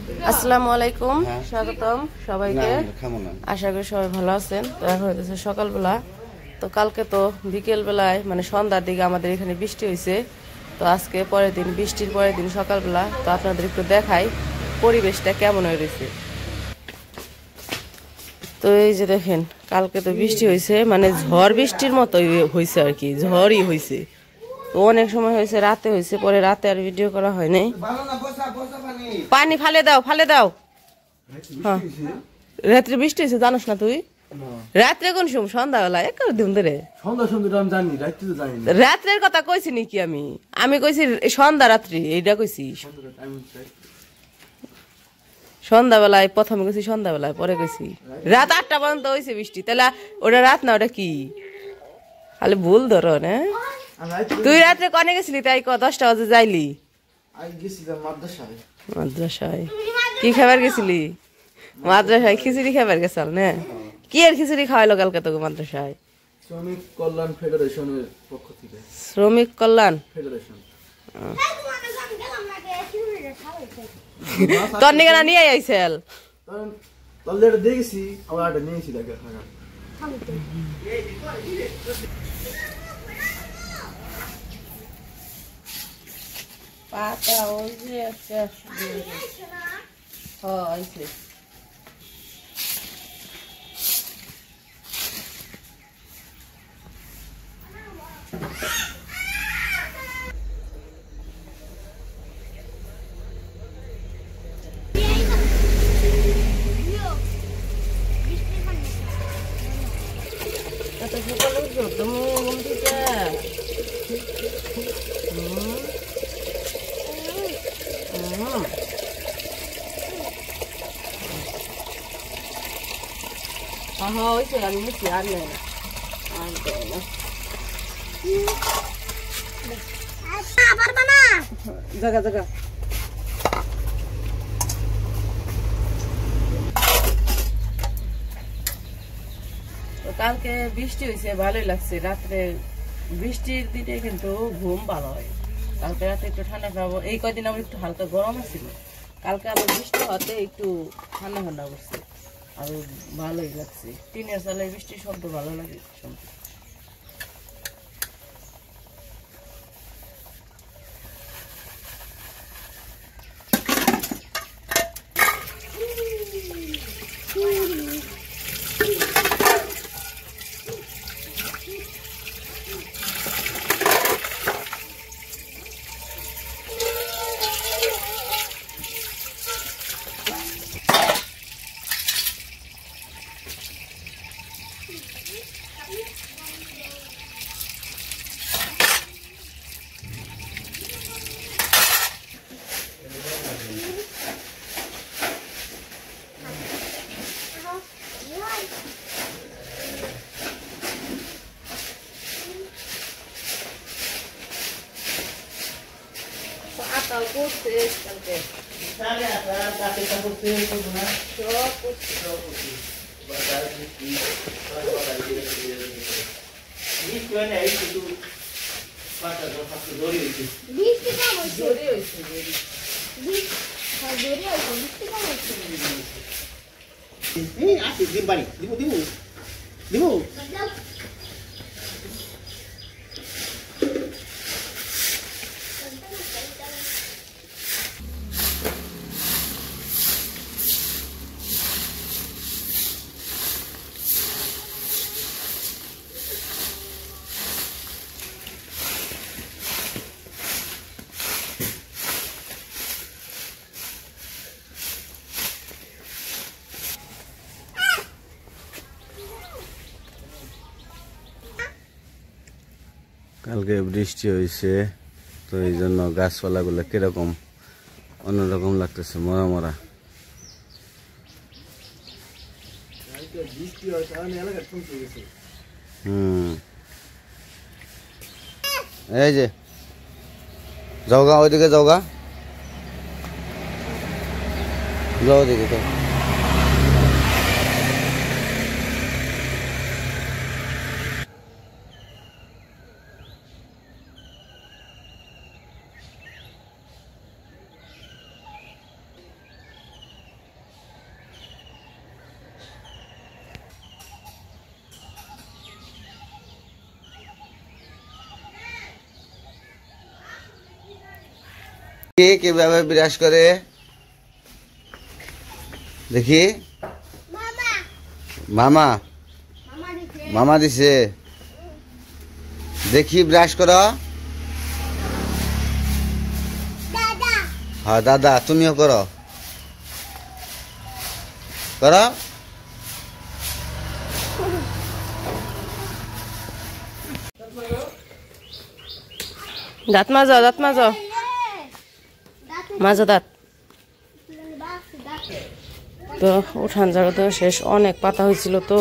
আসসালামু আলাইকুম, স্বাগতম সবাইকে। আশা করি সবাই ভালো আছেন। তো এখন হইতেছে সকালবেলা। তো কালকে তো বিকেল বেলায় মানে সন্ধ্যার দিকে আমাদের এখানে বৃষ্টি হয়েছে। তো আজকে পরের দিন, বৃষ্টির পরের দিন সকালবেলা। তো আপনাদের একটু দেখাই পরিবেশটা কেমন হয়ে রয়েছে। তো এই যে দেখেন, কালকে তো বৃষ্টি হয়েছে, মানে ঝড় বৃষ্টির মতোই হয়েছে আর কি, ঝড়ই হয়েছে। তো অনেক সময় হয়েছে, রাতে হয়েছে, পরে রাতে আর ভিডিও করা হয় নাই। পানি ফালে দাও, ফালে দাও। হ্যাঁ, রাত্রে বৃষ্টি হয়েছে, জানোস না তুই? রাত্রে কোন সময়? সন্ধ্যাবেলা এক দিন ধরে। রাত্রের কথা কইছি নাকি আমি? আমি কইছি সন্ধ্যা রাত্রি, এইটা কইছি। সন্ধ্যাবেলায় প্রথমে কইছি, সন্ধ্যাবেলায় পরে কইছি রাত 8টা পর্যন্ত হয়েছে বৃষ্টি। তাহলে ওটা রাত না, ওটা কি? খালি ভুল ধরো না। তুই রাত্রে কনে গেছিলি? তাই 10টা বাজে যাইলি মাদ্রাসায়? কি খাবার গেছিলি? মাদ্রাসায় খিচুড়ি খাবার গেছাল না? কি এর খিচুড়ি খাওয়াইলো কালকে তোকে মাদ্রাসায়? শ্রমিক কল্যাণ ফেডারেশনের পক্ষ থেকে। শ্রমিক কল্যাণ ফেডারেশন তোর নিকে না নিয়ে আইসেল? তাহলে এটা দেখেছি, আবার এটা নিয়েছি দেখে। পাতা ওই যে একটা আইছে। এত সকালে উঠছো তুমি ঘুম থেকে? হ্যাঁ ওইছে, আমি মুখি আর নেই না। জায়গা জায়গা কালকে বৃষ্টি হয়েছে, ভালোই লাগছে। রাত্রে বৃষ্টির দিনে কিন্তু ঘুম ভালো হয়। কালকে রাতে একটু ঠান্ডা খাবো, এই কয়দিন আমার একটু হালকা গরম ছিল। কালকে আবার বৃষ্টি হতে একটু ঠান্ডা ঠান্ডা করছে, আর ভালোই লাগছে। টিনের চালে বৃষ্টির শব্দ ভালো লাগে শুনতে। আটাও করছে কালকে, কালকে বৃষ্টি হয়েছে, তো এই জন্য গাছপালাগুলো কিরকম অন্যরকম লাগতেছে, মরা মরা। এই যে যাওগা, ওইদিকে যাওগা, যাও ওদিকে তো। কে কিভাবে বিরাজ করে দেখি। মামা মামা দিছে দেখি ব্রাশ করো। হ্যাঁ দাদা তুমিও করো করো। দাঁত মাজো দাঁত মাজো মাজো দাঁত। তো উঠান ঝাড়ু তো শেষ, অনেক পাতা হয়েছিল তো,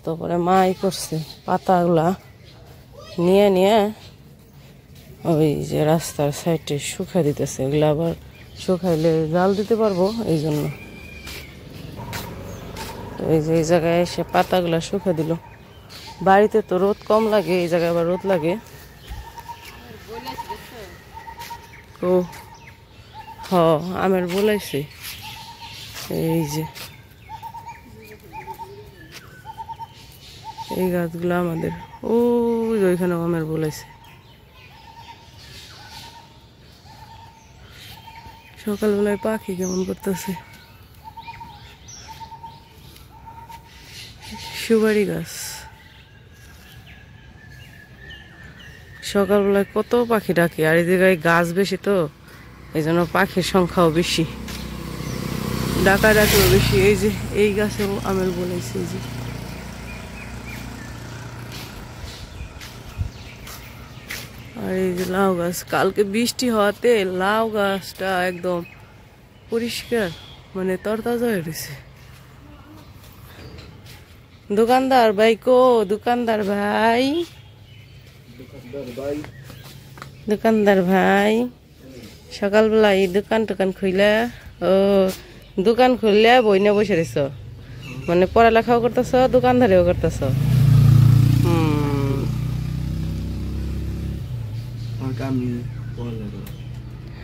তারপরে মাই করছে পাতাগুলা নিয়ে নিয়ে ওই যে রাস্তার সাইডে শুকাই দিতেছে। এগুলো আবার শুকাইলে জাল দিতে পারবো, এই জন্য এই যে এই জায়গায় এসে পাতাগুলা শুকাই দিল। বাড়িতে তো রোদ কম লাগে, এই জায়গায় আবার রোদ লাগে। ও হ আমের বলাইছে, এই যে এই গাছগুলো আমাদের, ওই যে ওইখানে আমের বলাইছে। সকালবেলায় পাখি কেমন করতেছে। সুপারি গাছ, সকালবেলায় কত পাখি ডাকে, আর এই জায়গায় গাছ বেশি তো এই জন্য পাখির সংখ্যাও বেশি, ডাকা ডাকিও বেশি। এই যে এই গাছেও আমের বলেছে, এই যে আর এই যে লাউ গাছ, কালকে বৃষ্টি হওয়াতে লাউ গাছটা একদম পরিষ্কার, মানে তরতাজা হয়ে গেছে। দোকানদার ভাই কো, দোকানদার ভাই, দোকানদার ভাই সকালবেলা এই দোকান টোকান খুইলা, ও দোকান খুললে বই নিয়ে বসে রয়েছ, মানে পড়ালেখাও করতেছ দোকানদারিও করতেছ।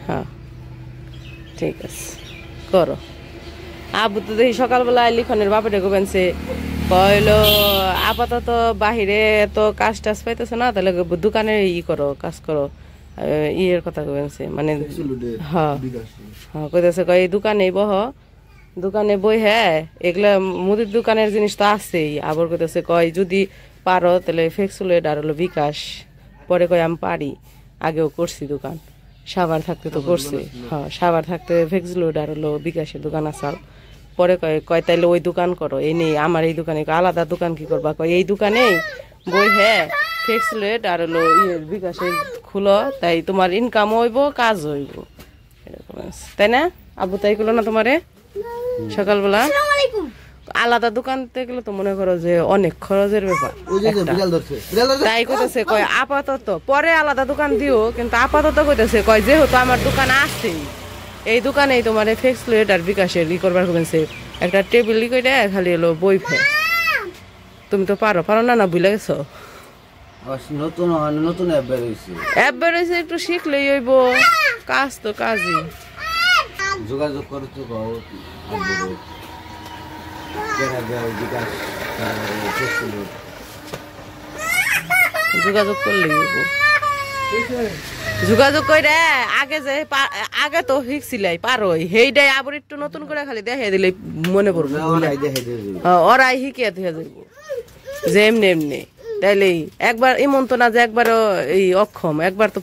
হ্যাঁ ঠিক আছে করো। আবু তো দেখি সকালবেলা লিখনের বাপেটা গোবেনছে, কইলো আপাতত বাহিরে তো কাজ টাজ পাইতেছে না, তাহলে দোকানে ই করো, কাজ করো, ইয়ের কথা কইছে, মানে হ্যাঁ হ্যাঁ কইতেছে কই দোকানে বহ, দোকানে বই, হ্যাঁ এগুলা মুদির দোকানের জিনিস তো আছেই। আবার কইতেছে কয় যদি পারো তাহলে ফ্লেক্সিলোড আর হলো বিকাশ, পরে কয় আমি পারি, আগেও করছি দোকান, সাবার থাকতে তো করছি, হ্যাঁ সাবার থাকতে ফ্লেক্সিলোড আর হলো বিকাশের দোকান আসাল। পরে কয় কয় তাইলে ওই দোকান করো, এই নেই আমার এই দোকানে, আলাদা দোকান কি করবা, কয় এই দোকানে বই, হ্যাঁ ফ্লেক্সিলোড আর হলো ইয়ের বিকাশের খুলো, তাই তোমার ইনকাম হইব, কাজ হইব, এরকম আছে তাই না আবু? তাই করলো না তোমারে সকালবেলা? আলাদা দোকান গেলে তো মনে করো যে অনেক খরচের ব্যাপার, তাই কইতেছে কয় আপাতত পরে আলাদা দোকান দিও, কিন্তু আপাতত কইতেছে কয় যেহেতু আমার দোকান আছেই, এই দোকানেই তোমার ফ্লেক্সিলোড আর বিকাশের ই করবার কইছে, একটা টেবিল ই কইরা খালি হলো বই ফে। তুমি তো পারো, পারো না? না ভুলে গেছো? নতুন নতুন অ্যাপ বের হইছে, একটু শিখলেই হইব, কাজ তো কাজই। যোগাযোগ করতে যোগাযোগ করলেই হইব। যোগাযোগ কইরা আগে যে আগে তো শিখছিলাই পারোই, সেইটাই আবার একটু নতুন করে খালি দেখাই দিলে মনে পড়বে, ওরাই শিখিয়া দিয়ে যাইব যে এমনি এমনি। তাইলে একবার এমন তো না যে একবারও এই অক্ষম, একবার তো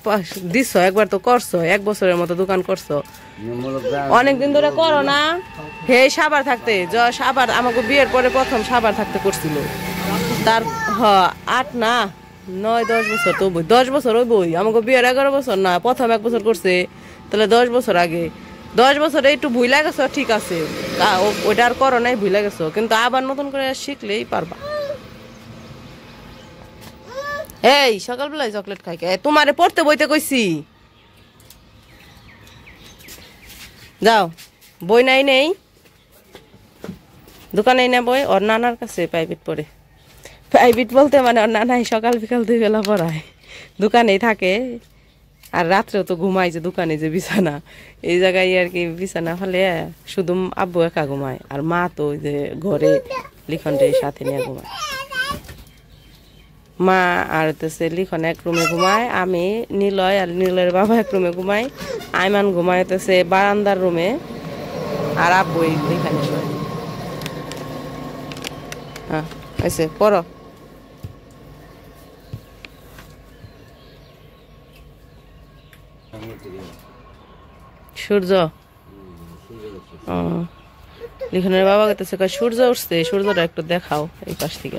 দিছ, একবার তো করছো, 1 বছরের মতো দোকান করছো, অনেকদিন ধরে করো না। হে সাবার থাকতে, সাবার আমাকে বিয়ের পরে প্রথম সাবার থাকতে করছিল, তার 8 না 9 10 বছর তো 10 বছর ওই বই, আমাকে বিয়ের 11 বছর না, প্রথম 1 বছর করছে, তাহলে 10 বছর আগে। 10 বছরে একটু ভুলে গেছো, ঠিক আছে, ওইটা আর করো নাই, ভুলে গেছো, কিন্তু আবার নতুন করে শিখলেই পারবা। এই সকালবেলায় চকলেট খাই কে? তোমারে পড়তে বইতে কইছি, যাও বই নাই, নেই দোকানে না বই, ওর নানার কাছে প্রাইভেট পড়ে। প্রাইভেট বলতে মানে ওর নানাই সকাল বিকাল 2 বেলা পড়ায়, দোকানেই থাকে, আর রাত্রেও তো ঘুমাই, যে দোকানে যে বিছানা, এই জায়গায় আর কি বিছানা ফেলে শুধু আব্বু একা ঘুমায়, আর মা তো ওই যে ঘরে লিখনটাই সাথে নিয়ে ঘুমায়। মা আর হইতেছে লিখন এক রুমে ঘুমায়, আমি নিলয় আর নিলয়ের বাবা এক রুমে ঘুমাই, আইমান ঘুমায় হইতেছে বারান্দার রুমে, আর আব্বু এখানে শোয়। হ্যাঁ হয়েছে পড়ো। সূর্য লিখনের বাবা গেতেছে সূর্য উঠছে, সূর্যটা একটু দেখাও এই পাশ থেকে।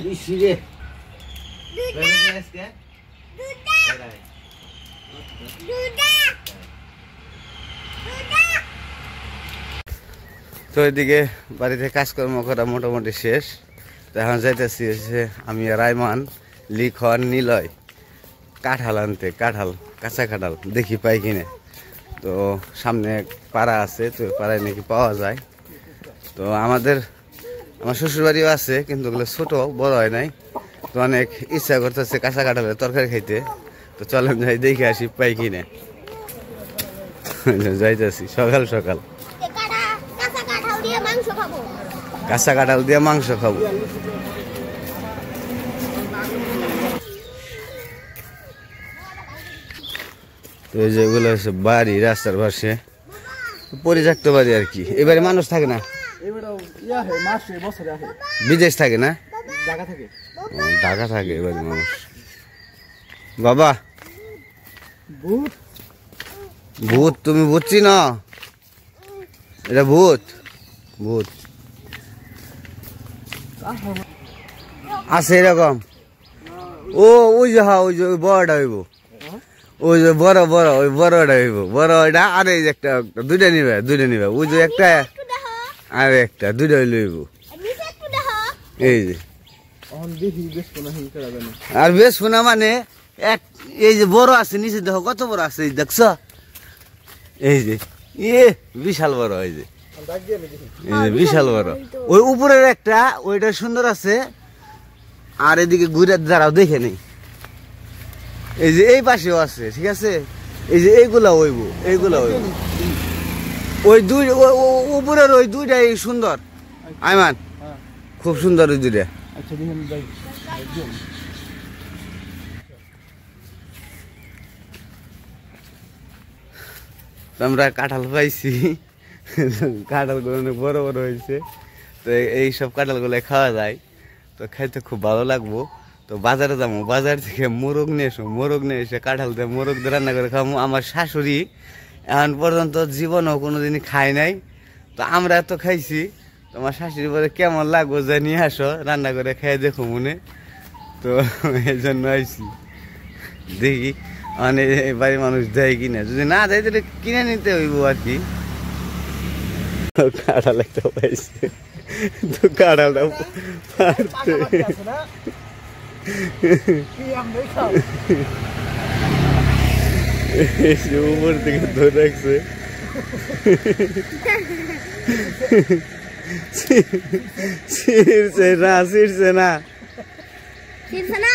তো এদিকে বাড়িতে কাজকর্ম করা মোটামুটি শেষ। তো এখন যাইতেছি হচ্ছে আমি আর আইমান, লিখন, নিলয় কাঁঠাল আনতে, কাঁঠাল কাঁচা কাঁঠাল দেখি পাই কিনে। তো সামনে পাড়া আছে, তো পাড়ায় নাকি পাওয়া যায়। তো আমার শ্বশুরবাড়িও আছে, কিন্তু ওগুলো ছোট, বড় হয় নাই। তো অনেক ইচ্ছা করতেছে কাঁচা কাঁঠালের তরকারি খাইতে। তো চলেন যাই দেখে আসি পাই কিনে। যাইতেছি সকাল সকাল, কাঁচা কাঁঠাল দিয়ে মাংস খাবো। তো এই যে এগুলো হচ্ছে বাড়ি, রাস্তার পাশে পরিত্যক্ত বাড়ি আর কি। এবারে মানুষ থাকে না, বিদেশ থাকে না, ঢাকা থাকে এবারে মানুষ। বাবা ভূত, তুমি বুঝছি না, এটা ভূত, ভূত আছে এরকম। ওই যে হ্যাঁ, ওই যে ওই বড়টা হইব, ওই যে বড় বড় ওই বড়টা হইব, বড় ওইটা। আর এই যে একটা দুইটা নিবে, ওই যে একটা আর একটা দুইটা লইব। এই যে আর বেশ শোনা মানে এক, এই যে বড় আছে নিচে দেখো কত বড় আছে, দেখছ? এই যে বিশাল বড়, এই যে বিশাল বড়। ওই উপরের একটা ওইটা সুন্দর আছে, আর এদিকে ঘুরে দাঁড়াও দেখে নেই। এই যে এই পাশেও আছে, ঠিক আছে। এই যে এইগুলা হইব, এইগুলা হইব। ওই দুই উপরের ওই দুইটাই সুন্দর আইমান, খুব সুন্দর ওই দুইটা। আমরা কাঁঠাল পাইছি, কাঁঠালগুলো অনেক বড় বড় হয়েছে। তো এইসব কাঁঠালগুলো খাওয়া যায়, তো খাইতে খুব ভালো লাগবো। তো বাজারে যাবো, বাজার থেকে মোরগ নিয়ে এসো, মোরগ নিয়ে এসে কাঁঠাল দিয়ে মোরগ দিয়ে রান্না করে খাবো। আমার শাশুড়ি এখন পর্যন্ত জীবনেও কোনোদিনই খায় নাই, তো আমরা এত খাইছি। তোমার শাশুড়ি বলে কেমন লাগবো যে নিয়ে আসো, রান্না করে খেয়ে দেখো মনে। তো এই জন্য আইসি, দেখি মানে বাড়ির মানুষ দেয় কিনা, যদি না দেয় তাহলে কিনে নিতে হইব আর কি। কাঁঠাল একটা পাইছে, তো কাঁঠালটা উপর থেকে ধরে রাখছে। ছিড়ছে না, ছিড়ছে না, ছিড়ছে না,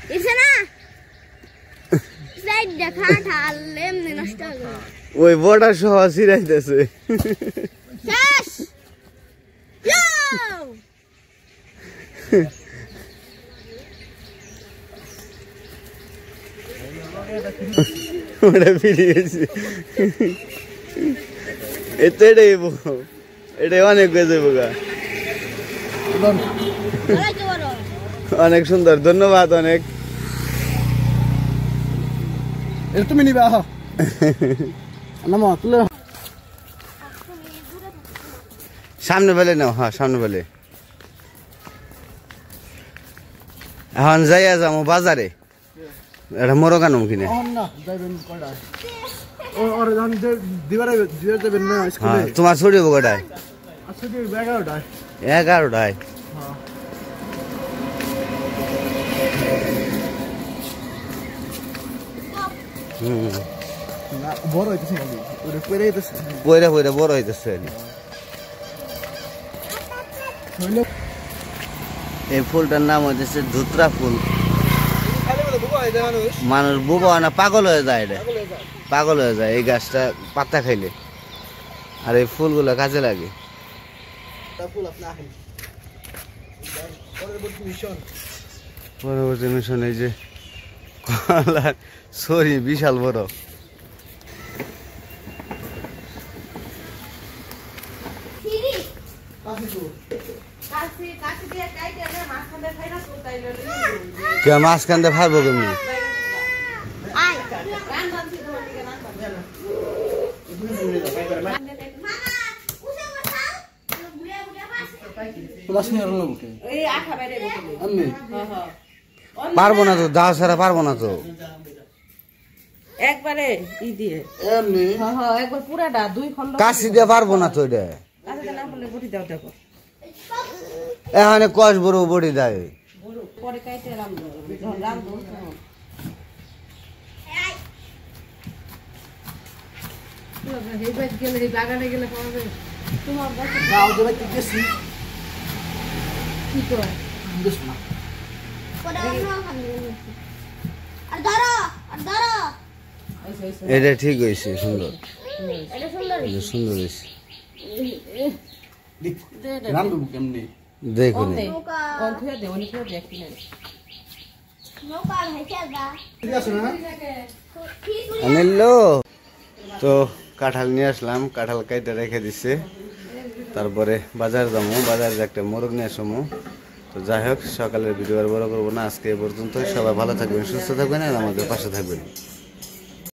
ছিড়ছে না। সাইড দেখা ঢাল এমনি নষ্ট হবে। ওই বড়া সহ ছিড়াইতেছে। শেষ ইয়ো ওটা ফিরিয়েছে। এটাই অনেক গেছে বোকা, অনেক সুন্দর, ধন্যবাদ অনেক। তুমি নিবা সামনে বেলে নাও, হ্যাঁ সামনে বেলে। এখন যাইয়া যাবো বাজারে, এটা মোরগ আনম কিনে। তোমার ছুটি হবো কটায়? 11টায়। পয়রা পয়রা বড় হইতেছে। এই ফুলটার নাম হইতেছে ধুতরা ফুল। মানুষ বোবা না পাগল হয়ে যায়, এটা পাগল হয়ে যায় এই গাছটা পাতা খাইলে। আর এই ফুলগুলো কাজে লাগে। পরবর্তী মিশন এই যে কলার সরি বিশাল বড়। সিঁড়ি কে মাঝখান দিয়ে ফাইব কেমনি? আয় পারবো না তো, দাও ছাড়া পারবো না তো। একবারে ই দিয়ে এমনি একবার পুরাটা 2 খন্ড কাশি দিয়ে পারবো না তো এটা। কাছে না বলে বড়ি দাও দেখো এখানে কষ বড় বড়ি দেয়। পরে কাইতে রামদো যখন রামদো গাও দেবে কি গেছি দেশ না পরে অন্য খাবে আর ধরো এটা ঠিক হয়েছে, সুন্দর, এটা সুন্দর এটা সুন্দর হয়েছে। নাম দেবো কেমনি দেখুন নৌকা অন্থে দে অনেক দে একটু নৌকা ভাইছে দা ঠিক আছে না কি তুই আনিলো তো কাঁঠাল নিয়ে আসলাম, কাঁঠাল কাইতে রেখে দিচ্ছে। তারপরে বাজার যাবো, বাজারে একটা মোরগ নিয়ে আসবো। তো যাই হোক, সকালের ভিডিও আর বড় করবো না, আজকে এ পর্যন্ত। সবাই ভালো থাকবেন, সুস্থ থাকবেন আর আমাদের পাশে থাকবেন।